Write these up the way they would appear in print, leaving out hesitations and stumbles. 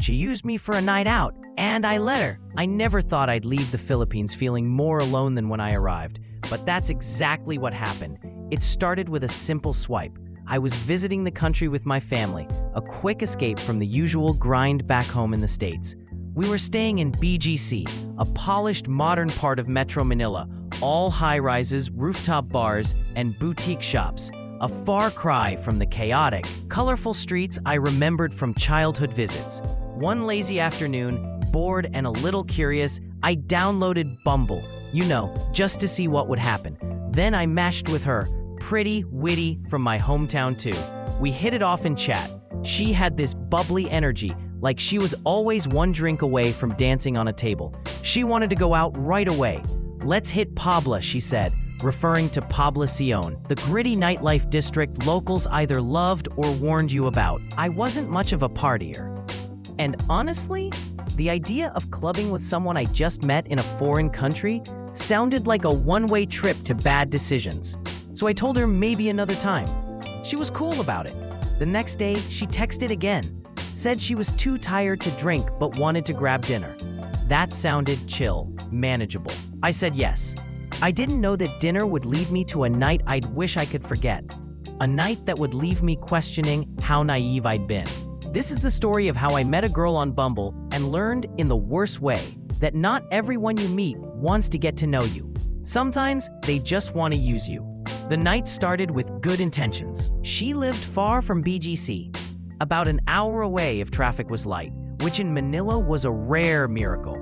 She used me for a night out, and I let her. I never thought I'd leave the Philippines feeling more alone than when I arrived, but that's exactly what happened. It started with a simple swipe. I was visiting the country with my family, a quick escape from the usual grind back home in the States. We were staying in BGC, a polished modern part of Metro Manila, all high-rises, rooftop bars, and boutique shops. A far cry from the chaotic, colorful streets I remembered from childhood visits. One lazy afternoon, bored and a little curious, I downloaded Bumble, just to see what would happen. Then I matched with her, pretty, witty, from my hometown too. We hit it off in chat. She had this bubbly energy, like she was always one drink away from dancing on a table. She wanted to go out right away. "Let's hit Pobla," she said, referring to Poblacion, the gritty nightlife district locals either loved or warned you about. I wasn't much of a partier. And honestly, the idea of clubbing with someone I just met in a foreign country sounded like a one-way trip to bad decisions. So I told her maybe another time. She was cool about it. The next day, she texted again, said she was too tired to drink but wanted to grab dinner. That sounded chill, manageable. I said yes. I didn't know that dinner would lead me to a night I'd wish I could forget. A night that would leave me questioning how naive I'd been. This is the story of how I met a girl on Bumble and learned in the worst way that not everyone you meet wants to get to know you. Sometimes they just want to use you. The night started with good intentions. She lived far from BGC, about an hour away if traffic was light, which in Manila was a rare miracle.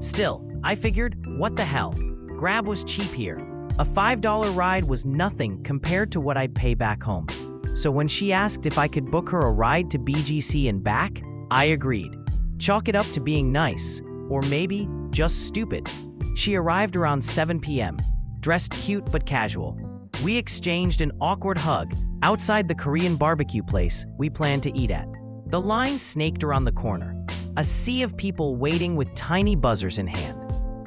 Still, I figured, what the hell? Grab was cheap here. A $5 ride was nothing compared to what I'd pay back home. So when she asked if I could book her a ride to BGC and back, I agreed. Chalk it up to being nice, or maybe just stupid. She arrived around 7 p.m., dressed cute but casual. We exchanged an awkward hug outside the Korean barbecue place we planned to eat at. The line snaked around the corner, a sea of people waiting with tiny buzzers in hand.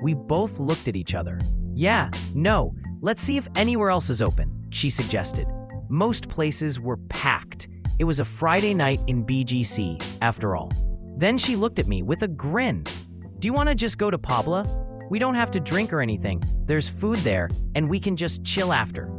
We both looked at each other. "Yeah, no, let's see if anywhere else is open," she suggested. Most places were packed. It was a Friday night in BGC, after all. Then she looked at me with a grin. "Do you want to just go to Pobla? We don't have to drink or anything. There's food there, and we can just chill after."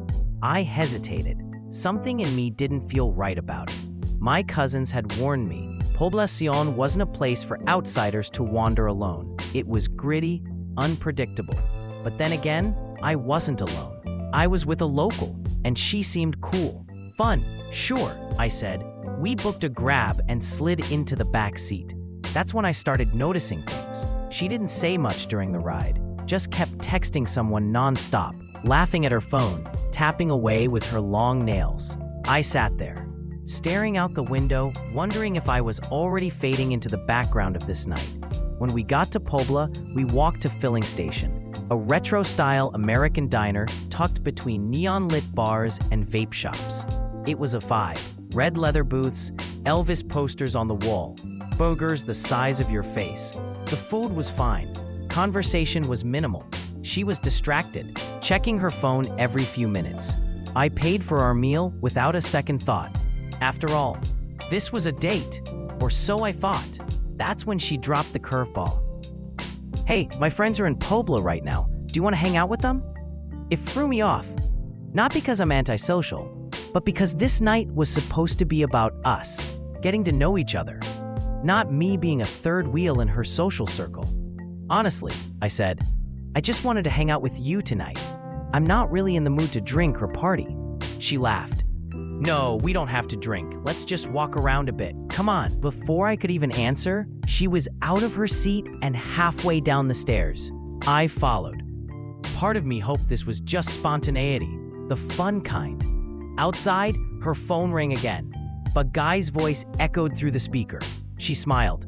I hesitated. Something in me didn't feel right about it. My cousins had warned me. Poblacion wasn't a place for outsiders to wander alone. It was gritty, unpredictable. But then again, I wasn't alone. I was with a local, and she seemed cool. "Fun, sure," I said. We booked a Grab and slid into the back seat. That's when I started noticing things. She didn't say much during the ride, just kept texting someone nonstop, laughing at her phone, tapping away with her long nails. I sat there, staring out the window, wondering if I was already fading into the background of this night. When we got to Pobla, we walked to Filling Station, a retro-style American diner tucked between neon-lit bars and vape shops. It was a vibe. Red leather booths, Elvis posters on the wall, burgers the size of your face. The food was fine. Conversation was minimal. She was distracted, checking her phone every few minutes. I paid for our meal without a second thought. After all, this was a date, or so I thought. That's when she dropped the curveball. "Hey, my friends are in Pobla right now. Do you want to hang out with them?" It threw me off. Not because I'm antisocial, but because this night was supposed to be about us, getting to know each other. Not me being a third wheel in her social circle. "Honestly," I said, "I just wanted to hang out with you tonight. I'm not really in the mood to drink or party." She laughed. "No, we don't have to drink. Let's just walk around a bit. Come on." Before I could even answer, she was out of her seat and halfway down the stairs. I followed. Part of me hoped this was just spontaneity, the fun kind. Outside, her phone rang again, but Guy's voice echoed through the speaker. She smiled.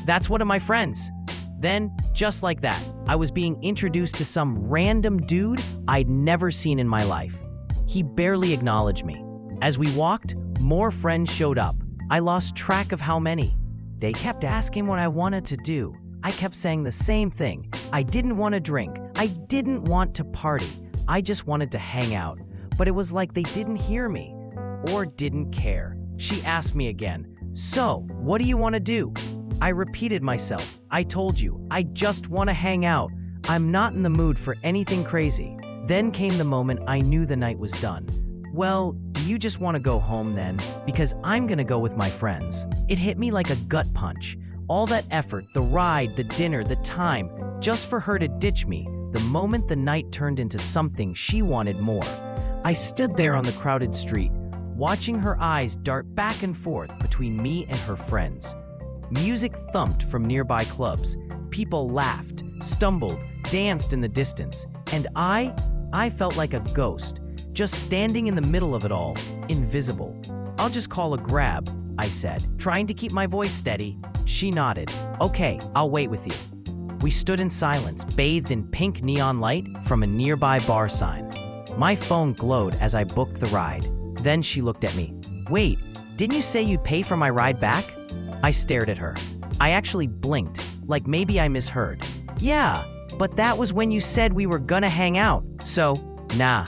"That's one of my friends." Then, just like that, I was being introduced to some random dude I'd never seen in my life. He barely acknowledged me. As we walked, more friends showed up. I lost track of how many. They kept asking what I wanted to do. I kept saying the same thing. I didn't want to drink. I didn't want to party. I just wanted to hang out. But it was like they didn't hear me, or didn't care. She asked me again, "So, what do you want to do?" I repeated myself. I told you, I just want to hang out. I'm not in the mood for anything crazy. Then came the moment I knew the night was done. Well, do you just want to go home then? Because I'm gonna go with my friends. It hit me like a gut punch. All that effort, the ride, the dinner, the time, just for her to ditch me the moment the night turned into something she wanted more. I stood there on the crowded street, watching her eyes dart back and forth between me and her friends. Music thumped from nearby clubs. People laughed, stumbled, danced in the distance. And I felt like a ghost, just standing in the middle of it all, invisible. I'll just call a grab, I said, trying to keep my voice steady. She nodded. Okay, I'll wait with you. We stood in silence, bathed in pink neon light from a nearby bar sign. My phone glowed as I booked the ride. Then she looked at me. Wait, didn't you say you'd pay for my ride back? I stared at her. I actually blinked, like maybe I misheard. Yeah, but that was when you said we were gonna hang out. So, nah.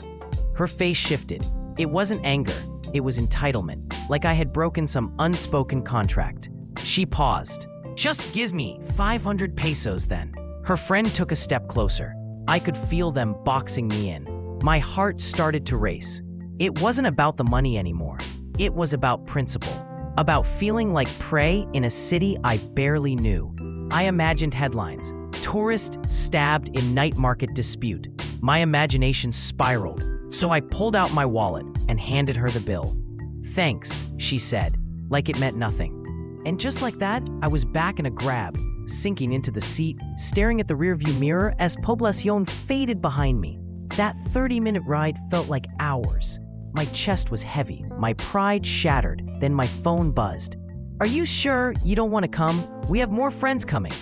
Her face shifted. It wasn't anger, it was entitlement, like I had broken some unspoken contract. She paused. Just give me 500 pesos then. Her friend took a step closer. I could feel them boxing me in. My heart started to race. It wasn't about the money anymore. It was about principle. About feeling like prey in a city I barely knew. I imagined headlines. Tourist stabbed in night market dispute. My imagination spiraled. So I pulled out my wallet and handed her the bill. Thanks, she said, like it meant nothing. And just like that, I was back in a grab, sinking into the seat, staring at the rearview mirror as Poblacion faded behind me. That 30-minute ride felt like hours. My chest was heavy, my pride shattered, then my phone buzzed. Are you sure you don't want to come? We have more friends coming.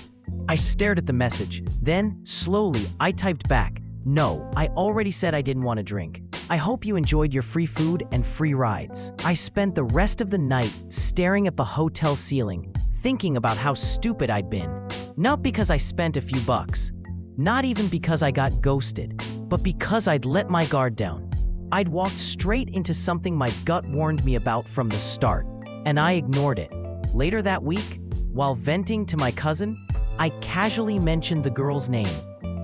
I stared at the message. Then, slowly, I typed back, no, I already said I didn't want to drink. I hope you enjoyed your free food and free rides. I spent the rest of the night staring at the hotel ceiling, thinking about how stupid I'd been. Not because I spent a few bucks, not even because I got ghosted, but because I'd let my guard down. I'd walked straight into something my gut warned me about from the start, and I ignored it. Later that week, while venting to my cousin, I casually mentioned the girl's name.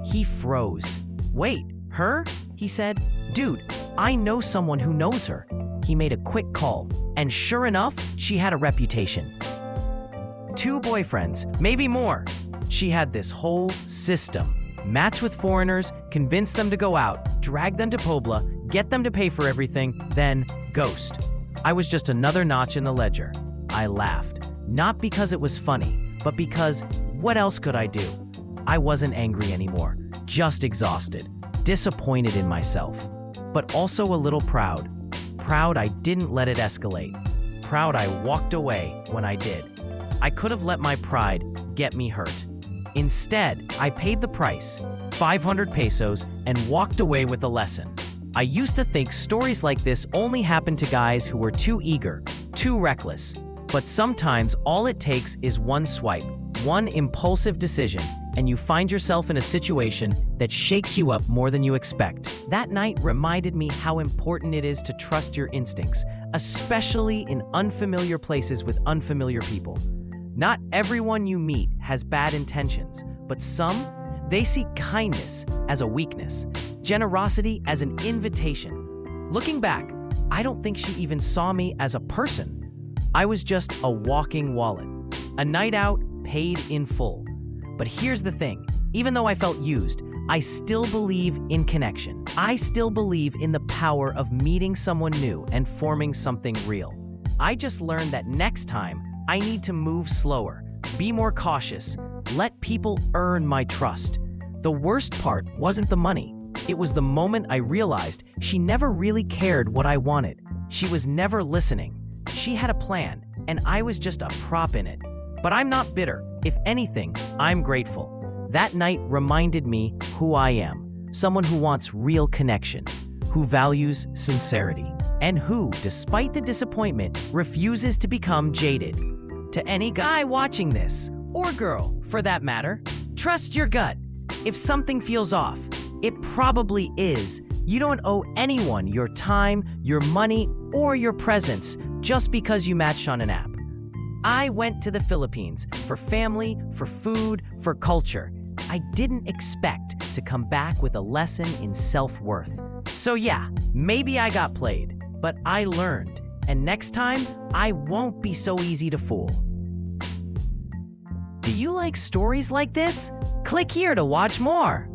He froze. Wait, her? He said. Dude, I know someone who knows her. He made a quick call, and sure enough, she had a reputation. 2 boyfriends, maybe more. She had this whole system. Match with foreigners, convince them to go out, drag them to Pobla, get them to pay for everything, then ghost. I was just another notch in the ledger. I laughed, not because it was funny, but because what else could I do? I wasn't angry anymore, just exhausted, disappointed in myself, but also a little proud. Proud I didn't let it escalate. Proud I walked away when I did. I could have let my pride get me hurt. Instead, I paid the price, 500 pesos, and walked away with a lesson. I used to think stories like this only happened to guys who were too eager, too reckless. But sometimes all it takes is one swipe, one impulsive decision, and you find yourself in a situation that shakes you up more than you expect. That night reminded me how important it is to trust your instincts, especially in unfamiliar places with unfamiliar people. Not everyone you meet has bad intentions, but some, they see kindness as a weakness, generosity as an invitation. Looking back, I don't think she even saw me as a person. I was just a walking wallet, a night out paid in full. But here's the thing, even though I felt used, I still believe in connection. I still believe in the power of meeting someone new and forming something real. I just learned that next time, I need to move slower, be more cautious, let people earn my trust. The worst part wasn't the money. It was the moment I realized she never really cared what I wanted. She was never listening. She had a plan, and I was just a prop in it. But I'm not bitter. If anything, I'm grateful. That night reminded me who I am, someone who wants real connection, who values sincerity, and who, despite the disappointment, refuses to become jaded. To any guy watching this, or girl for that matter, trust your gut. If something feels off, it probably is. You don't owe anyone your time, your money, or your presence just because you matched on an app. I went to the Philippines for family, for food, for culture. I didn't expect to come back with a lesson in self-worth. So yeah, maybe I got played, but I learned. And next time, I won't be so easy to fool. Do you like stories like this? Click here to watch more.